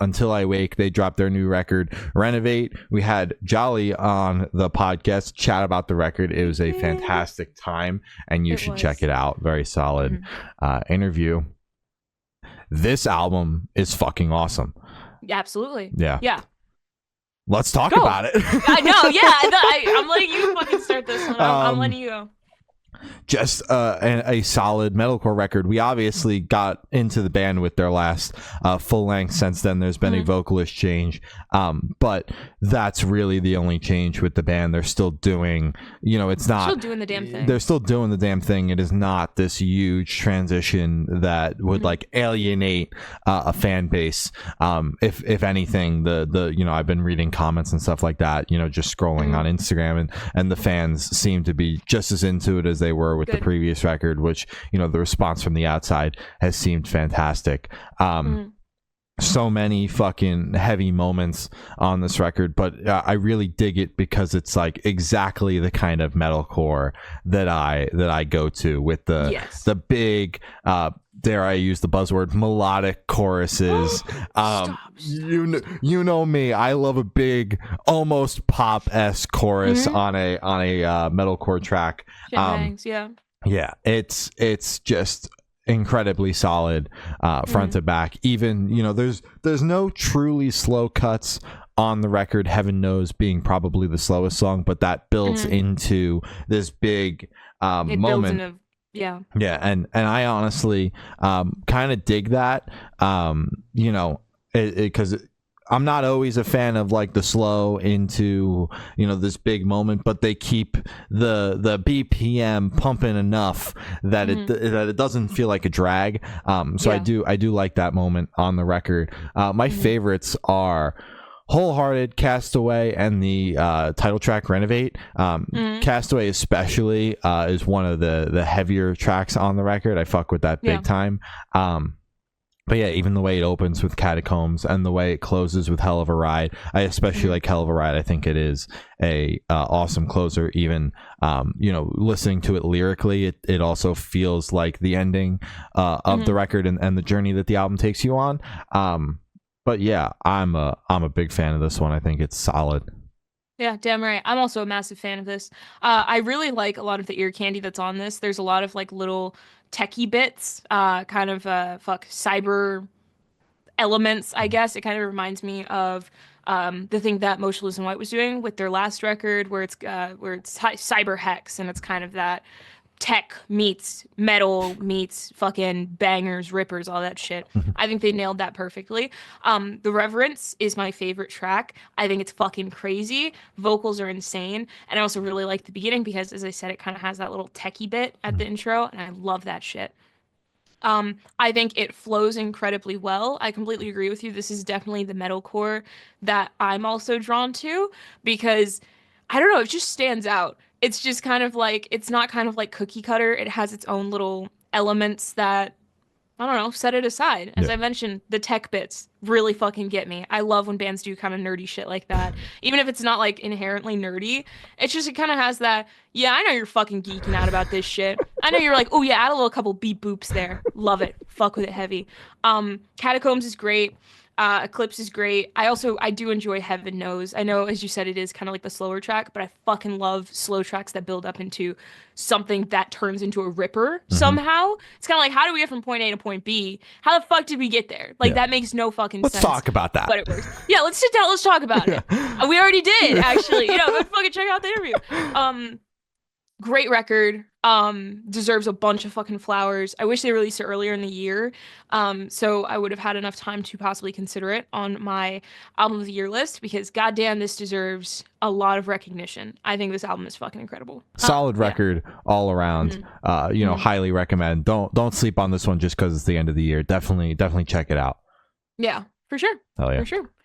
Until I Wake, they dropped their new record, Renovate. We had Jolly on the podcast chat about the record. It was a fantastic time, and you should check it out. Very solid interview. This album is fucking awesome. Absolutely. Yeah. Let's talk about it. I know. Yeah. I'm letting you fucking start this one. I'm letting you go. Just a solid metalcore record. We obviously got into the band with their last full length. Since then, there's been a vocalist change, but that's really the only change with the band. They're still doing, it's not still doing the damn thing. They're still doing the damn thing. It is not this huge transition that would like alienate a fan base. If anything, the I've been reading comments and stuff like that. Just scrolling on Instagram, and the fans seem to be just as into it as they were with the previous record, which the response from the outside has seemed fantastic. So many fucking heavy moments on this record, but I really dig it because it's like exactly the kind of metalcore that I go to, with the big dare I use the buzzword, melodic choruses. You know me, I love a big, almost pop-esque chorus on a metalcore track. Yeah, it's just incredibly solid front to back. Even there's no truly slow cuts on the record, Heaven Knows being probably the slowest song, but that builds into this big moment. And I honestly kind of dig that, because I'm not always a fan of like the slow into this big moment, but they keep the BPM pumping enough that it doesn't feel like a drag. I do like that moment on the record. My favorites are Wholehearted, Castaway, and the title track Renovate. Castaway especially is one of the heavier tracks on the record. I fuck with that big time. But yeah, even the way it opens with Catacombs and the way it closes with Hell of a Ride, I especially like Hell of a Ride. I think it is a awesome closer. Even listening to it lyrically, it also feels like the ending of the record and the journey that the album takes you on. But yeah, I'm a big fan of this one. I think it's solid. Yeah, damn right. I'm also a massive fan of this. I really like a lot of the ear candy that's on this. There's a lot of like little techie bits, kind of cyber elements, I guess. It kind of reminds me of the thing that Motionless in White was doing with their last record, where it's cyber hex, and it's kind of that tech meets metal meets fucking bangers, rippers, all that shit. I think they nailed that perfectly. The Reverence is my favorite track. I think it's fucking crazy. Vocals are insane. And I also really like the beginning because, as I said, it kind of has that little techie bit at the intro, and I love that shit. I think it flows incredibly well. I completely agree with you. This is definitely the metalcore that I'm also drawn to, because I don't know, it just stands out. It's just kind of like, it's not kind of like cookie cutter. It has its own little elements that, I don't know, set it aside. As I mentioned, the tech bits really fucking get me. I love when bands do kind of nerdy shit like that. Even if it's not like inherently nerdy, it's just, it kind of has that, yeah, I know you're fucking geeking out about this shit. I know you're like, oh yeah, add a little couple beep boops there. Love it. Fuck with it heavy. Catacombs is great. Eclipse is great. I do enjoy Heaven Knows. I know, as you said, it is kind of like the slower track, but I fucking love slow tracks that build up into something that turns into a ripper somehow. It's kind of like, how do we get from point A to point B? How the fuck did we get there? Like, that makes no fucking sense. Let's talk about that. But it works. Yeah, let's sit down. Let's talk about it. We already did, actually. Go fucking check out the interview. Great record. Deserves a bunch of fucking flowers. I wish they released it earlier in the year, so I would have had enough time to possibly consider it on my album of the year list, because goddamn, this deserves a lot of recognition. I think this album is fucking incredible. Solid record all around. Highly recommend. Don't sleep on this one just because it's the end of the year. Definitely check it out. Yeah, for sure. Hell yeah. For sure.